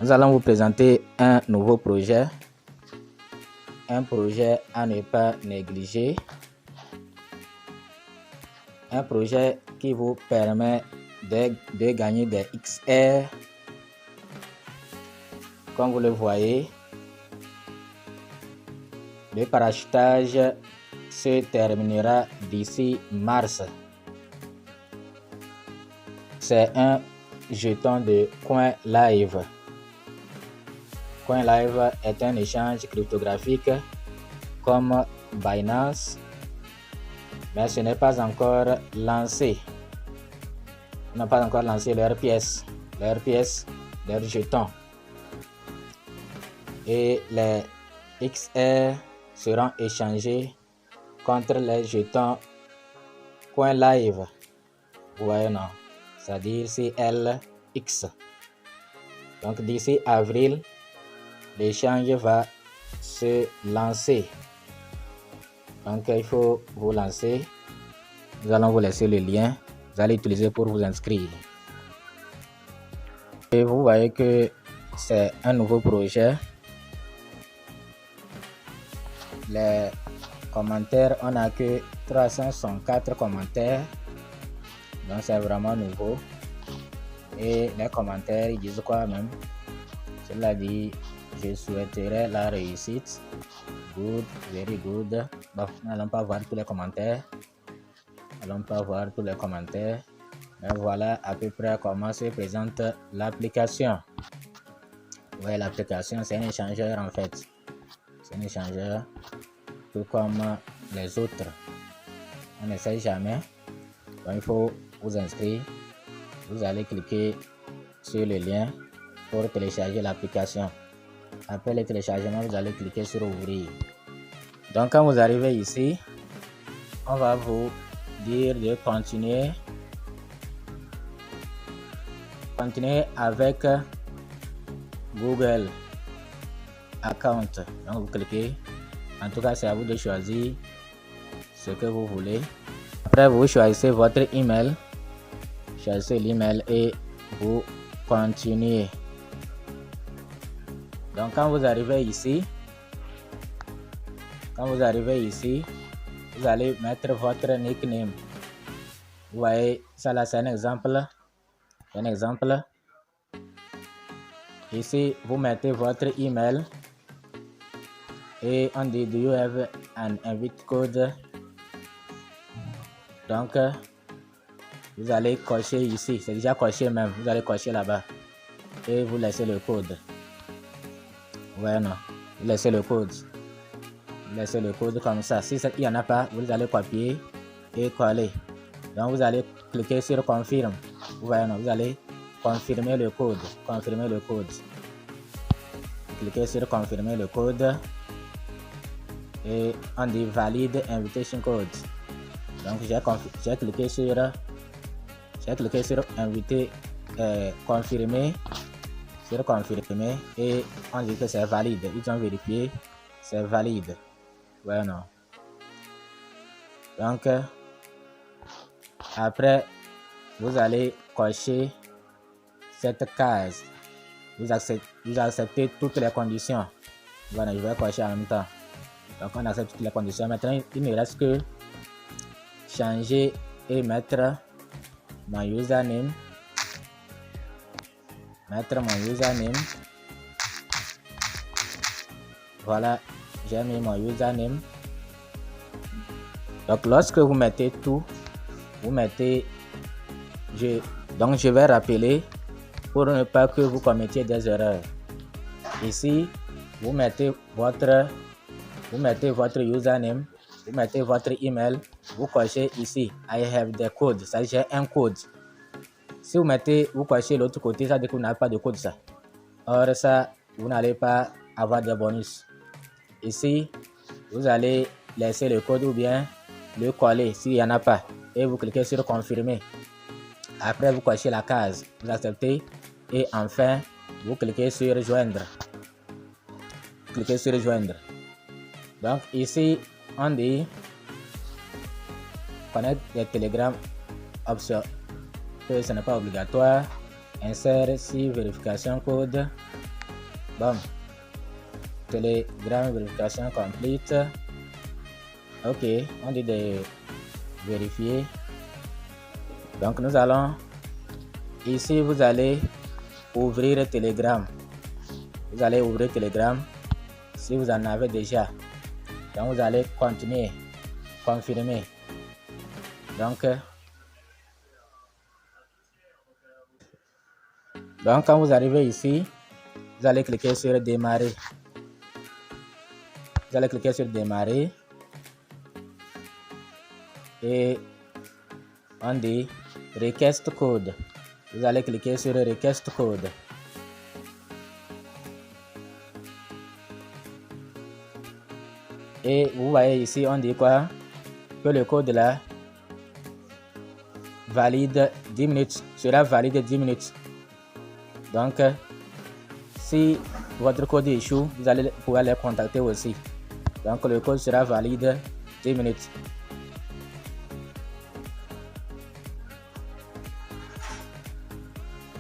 Nous allons vous présenter un nouveau projet, un projet à ne pas négliger, un projet qui vous permet de gagner des XR. Comme vous le voyez, le parachutage se terminera d'ici mars. C'est un jeton de CoinLive. CoinLive est un échange cryptographique comme Binance, mais ce n'est pas encore lancé. Ils n'ont pas encore lancé leurs pièces, leurs jetons. Et les XR seront échangés contre les jetons CoinLive. Vous voyez, non? C'est-à-dire CLX. Donc d'ici avril, l'échange va se lancer. Donc il faut vous lancer. Nous allons vous laisser le lien. Vous allez utiliser pour vous inscrire. Et vous voyez que c'est un nouveau projet. Les commentaires, on n'a que 364 commentaires. Donc c'est vraiment nouveau. Et les commentaires, ils disent quoi même? Cela dit, je souhaiterais la réussite. Good, very good. Bon, nous n'allons pas voir tous les commentaires. Mais voilà à peu près comment se présente l'application. Vous voyez, l'application, c'est un échangeur en fait. C'est un échangeur tout comme les autres. On ne sait jamais. Donc il faut vous inscrire. Vous allez cliquer sur le lien pour télécharger l'application. Après le téléchargement, vous allez cliquer sur ouvrir. Donc quand vous arrivez ici, on va vous dire de continuer avec Google Account. Donc vous cliquez. En tout cas, c'est à vous de choisir ce que vous voulez. Après, vous choisissez votre email. Choisissez l'email et vous continuez. Donc quand vous arrivez ici, vous allez mettre votre nickname. Vous voyez, ça là c'est un exemple. Ici, vous mettez votre email et on dit do you have an invite code. Donc vous allez cocher ici, c'est déjà coché même, vous allez cocher là-bas et vous laissez le code. Ouais, non, vous laissez le code. Comme ça. Si il n'y en a pas, vous allez copier et coller. Donc vous allez cliquer sur confirme. Vous voyez, non, vous allez confirmer le code. Cliquez sur confirmer le code et on dit valide invitation code. Donc j'ai cliqué sur inviter, confirmer et on dit que c'est valide. Ils ont vérifié, c'est valide. Ouais, non. Donc après vous allez cocher cette case. Vous acceptez toutes les conditions. Voilà, je vais cocher en même temps. Donc on accepte toutes les conditions. Maintenant il ne reste que changer et mettre mon username. Voilà, j'ai mis mon username. Donc lorsque vous mettez tout, donc je vais rappeler pour ne pas que vous commettiez des erreurs. Ici, vous mettez votre username, vous mettez votre email, vous cochez ici I have the code, ça j'ai un code. Si vous cochez l'autre côté, ça dit que vous n'avez pas de code ça. Or ça, vous n'allez pas avoir de bonus. Ici, vous allez laisser le code ou bien le coller s'il n'y en a pas et vous cliquez sur confirmer. Après vous cochez la case, vous acceptez et enfin vous cliquez sur joindre. Donc ici on dit connecte les Telegram option que ce n'est pas obligatoire. Insère si vérification code. Bon, Telegram vérification complète. Ok, on dit de vérifier. Donc nous allons ici, vous allez ouvrir Telegram. Vous allez ouvrir Telegram si vous en avez déjà. Donc vous allez continuer, confirmer. Donc quand vous arrivez ici, vous allez cliquer sur démarrer. Vous allez cliquer sur démarrer et on dit request code. Vous allez cliquer sur request code. Et vous voyez ici, on dit quoi? Que le code là valide 10 minutes, sera valide 10 minutes. Donc, si votre code échoue, vous allez pouvoir les contacter aussi. Donc, le code sera valide 10 minutes.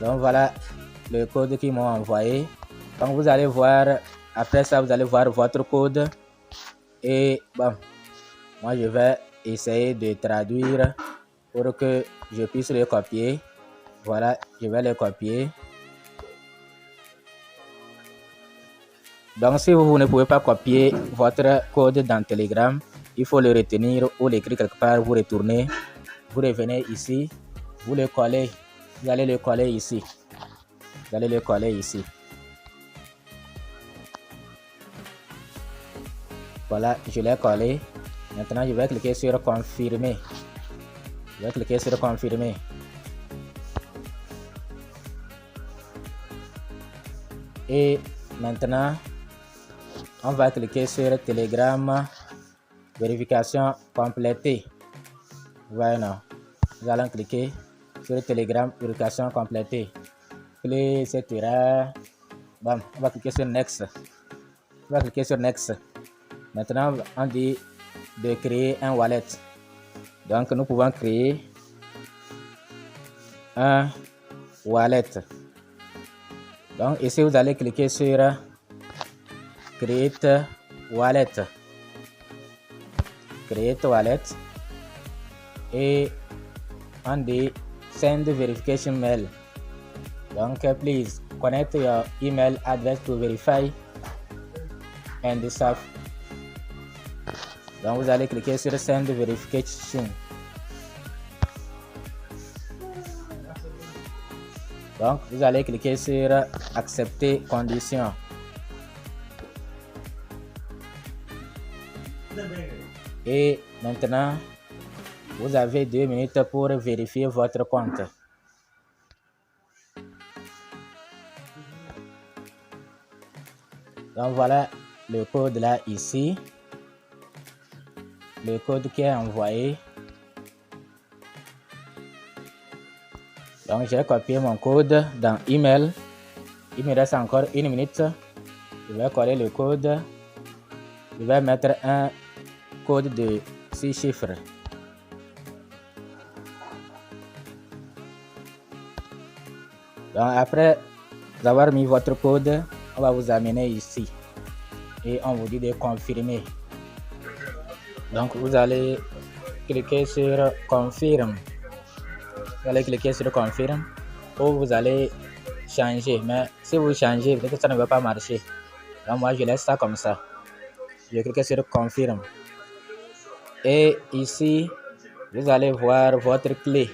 Donc, voilà le code qu'ils m'ont envoyé. Donc, vous allez voir, après ça, vous allez voir votre code. Et bon, moi, je vais essayer de traduire pour que je puisse le copier. Voilà, je vais le copier. Donc, si vous ne pouvez pas copier votre code dans Telegram, il faut le retenir ou l'écrire quelque part, vous retournez, vous revenez ici, vous le collez, vous allez le coller ici. Vous allez le coller ici. Voilà, je l'ai collé. Maintenant, je vais cliquer sur confirmer. Je vais cliquer sur confirmer. Et maintenant, on va cliquer sur Telegram vérification complétée. Voilà. Nous allons cliquer sur Telegram vérification complétée. Clé, etc. Bon, on va cliquer sur Next. On va cliquer sur Next. Maintenant, on dit de créer un wallet. Donc, nous pouvons créer un wallet. Donc, ici, vous allez cliquer sur Create Wallet. Create Wallet. Et on dit Send Verification Mail. Donc, please connect your email address to verify and save. Donc, vous allez cliquer sur Send Verification. Donc, vous allez cliquer sur Accepter conditions. Et maintenant, vous avez 2 minutes pour vérifier votre compte. Donc, voilà le code là ici. Le code qui est envoyé. Donc, j'ai copié mon code dans email. Il me reste encore 1 minute. Je vais coller le code. Je vais mettre un code de 6 chiffres. Donc, après avoir mis votre code, on va vous amener ici. Et on vous dit de confirmer. Donc, vous allez cliquer sur Confirme. Vous allez cliquer sur Confirme ou vous allez changer. Mais si vous changez, peut-être que ça ne va pas marcher. Donc, moi, je laisse ça comme ça. Je clique sur Confirme. Et ici, vous allez voir votre clé.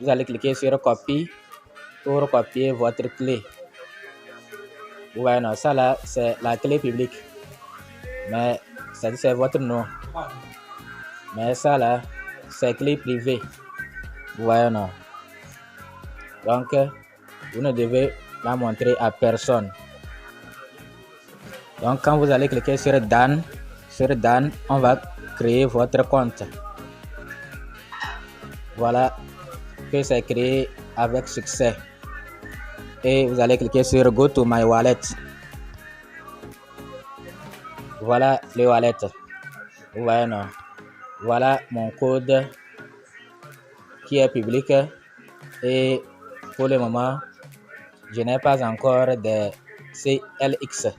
Vous allez cliquer sur Copie pour copier votre clé. Ouais, non, ça là, c'est la clé publique. Mais c'est votre nom. Mais ça là, c'est clé privée. Ouais, non. Donc, vous ne devez la montrer à personne. Donc, quand vous allez cliquer sur Done, on va créer votre compte. Voilà que c'est créé avec succès. Et vous allez cliquer sur Go to my wallet. Voilà le wallet. Ouais, non. Voilà mon code qui est public. Et pour le moment, je n'ai pas encore de CLX.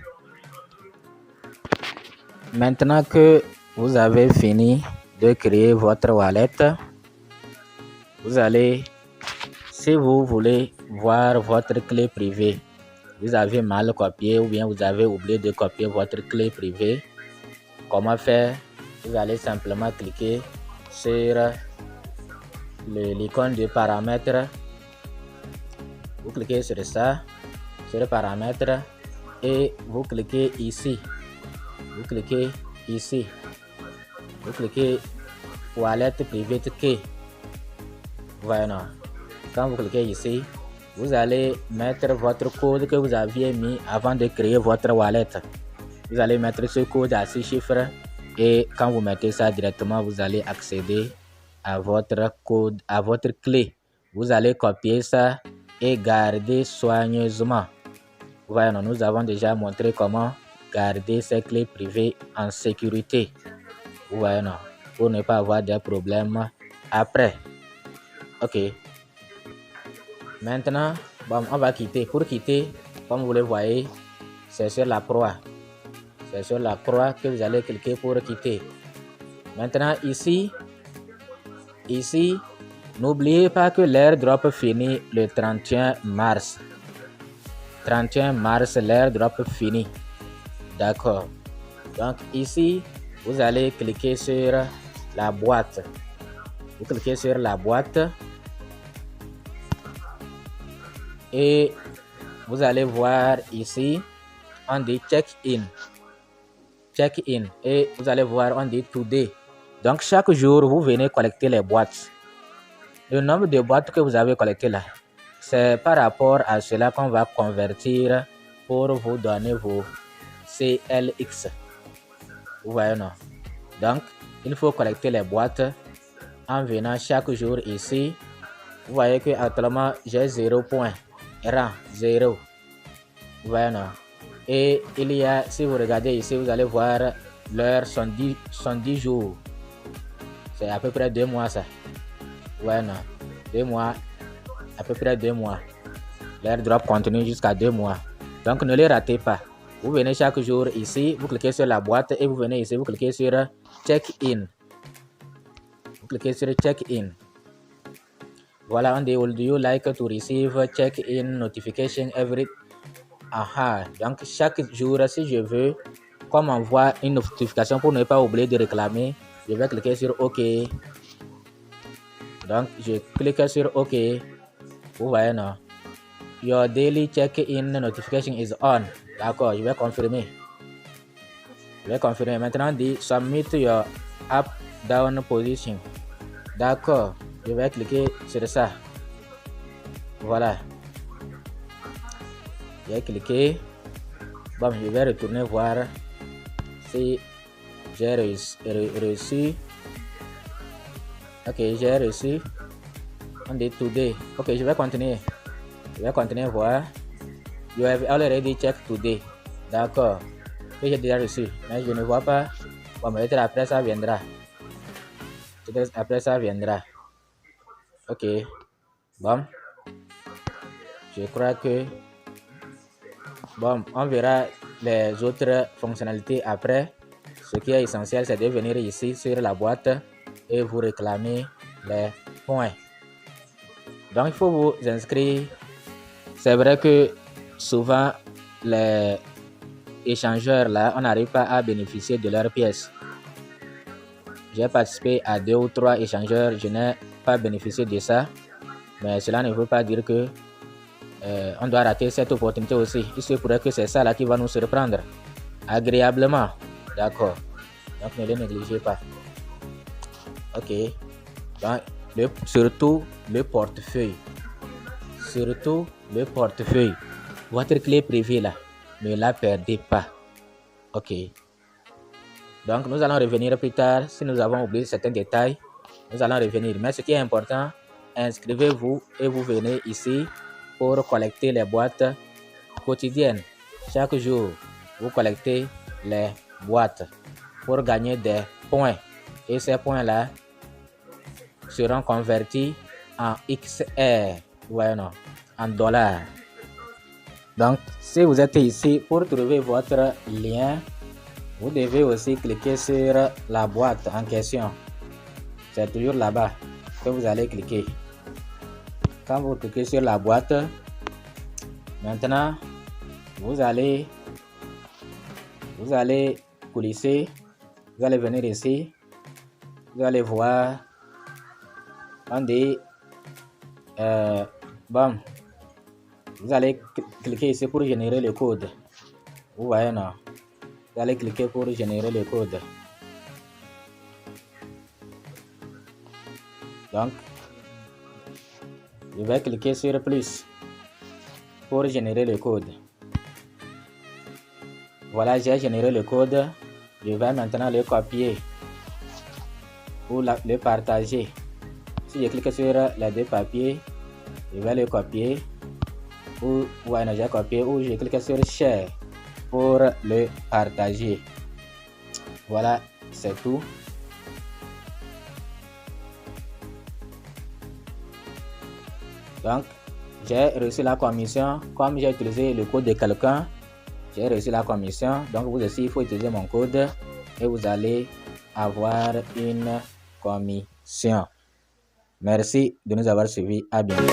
Maintenant que vous avez fini de créer votre wallet, vous allez, si vous voulez voir votre clé privée, vous avez mal copié ou bien vous avez oublié de copier votre clé privée, comment faire? Vous allez simplement cliquer sur l'icône de paramètres. Vous cliquez sur ça, sur les paramètres, et vous cliquez ici. Vous cliquez ici. Vous cliquez wallet private key. Voilà. Quand vous cliquez ici, vous allez mettre votre code que vous aviez mis avant de créer votre wallet. Vous allez mettre ce code à 6 chiffres et quand vous mettez ça directement, vous allez accéder à votre code, à votre clé. Vous allez copier ça et garder soigneusement. Voilà, nous avons déjà montré comment garder ces clés privées en sécurité. Voilà, pour ne pas avoir des problèmes après. Ok. Maintenant, bon, on va quitter. Pour quitter, comme vous le voyez, c'est sur la croix. C'est sur la croix que vous allez cliquer pour quitter. Maintenant, ici, n'oubliez pas que l'airdrop finit le 31 mars. 31 mars, l'airdrop finit. D'accord. Donc ici, vous allez cliquer sur la boîte. Vous cliquez sur la boîte. Et vous allez voir ici, on dit check-in. Check-in. Et vous allez voir, on dit today. Donc chaque jour, vous venez collecter les boîtes. Le nombre de boîtes que vous avez collectées là, c'est par rapport à cela qu'on va convertir pour vous donner vos CLX. Vous voyez, non? Donc, il faut collecter les boîtes en venant chaque jour ici. Vous voyez que actuellement, j'ai 0 points. Rang 0. Vous voyez, non? Et il y a, si vous regardez ici, vous allez voir l'heure sont 10 jours. C'est à peu près 2 mois ça. Ouais, non. 2 mois. À peu près 2 mois. L'airdrop continue jusqu'à 2 mois. Donc ne les ratez pas. Vous venez chaque jour ici, vous cliquez sur la boîte et vous venez ici, vous cliquez sur check-in. Vous cliquez sur check-in. Voilà, on dit, would you like to receive check-in notification every... Aha. Donc chaque jour, si je veux, comme on voit une notification pour ne pas oublier de réclamer, je vais cliquer sur OK. Donc je clique sur OK. Vous voyez, non? Your daily check-in notification is on. D'accord, je vais confirmer. Je vais confirmer. Maintenant, dit submit your up down position. D'accord, je vais cliquer sur ça. Voilà. J'ai cliqué. Bon, je vais retourner voir si j'ai reçu. Ok, j'ai reçu. On dit today. Ok, je vais continuer. Je vais continuer à voir. You have already checked today. D'accord. Que j'ai déjà reçu. Mais je ne vois pas. Bon, peut-être après ça viendra. Peut-être après ça viendra. Ok. Bon. Je crois que... Bon, on verra les autres fonctionnalités après. Ce qui est essentiel, c'est de venir ici sur la boîte et vous réclamer les points. Donc, il faut vous inscrire. C'est vrai que souvent, les échangeurs là, on n'arrive pas à bénéficier de leurs pièces. J'ai participé à 2 ou 3 échangeurs, je n'ai pas bénéficié de ça. Mais cela ne veut pas dire que on doit rater cette opportunité aussi. Il se pourrait que c'est ça là qui va nous surprendre agréablement. D'accord. Donc ne le négligez pas. Ok. Donc, surtout le portefeuille. Surtout le portefeuille. Votre clé privée là, ne la perdez pas. Ok. Donc nous allons revenir plus tard. Si nous avons oublié certains détails, nous allons revenir. Mais ce qui est important, inscrivez-vous et vous venez ici pour collecter les boîtes quotidiennes. Chaque jour, vous collectez les boîtes pour gagner des points. Et ces points-là seront convertis en XR, ouais, non, en dollars. Donc, si vous êtes ici, pour trouver votre lien, vous devez aussi cliquer sur la boîte en question. C'est toujours là-bas que vous allez cliquer. Quand vous cliquez sur la boîte, maintenant, vous allez coulisser, vous allez venir ici, vous allez voir, on dit, bon, vous allez cliquer ici pour générer le code. Vous voyez, non? Vous allez cliquer pour générer le code. Donc, je vais cliquer sur plus pour générer le code. Voilà, j'ai généré le code. Je vais maintenant le copier ou le partager. Si je clique sur les deux papiers, je vais le copier. Ou voilà, j'ai copié. Ou je clique sur share pour le partager. Voilà, c'est tout. Donc, j'ai reçu la commission. Comme j'ai utilisé le code de quelqu'un, j'ai reçu la commission. Donc, vous aussi, il faut utiliser mon code et vous allez avoir une commission. Merci de nous avoir suivis. À bientôt.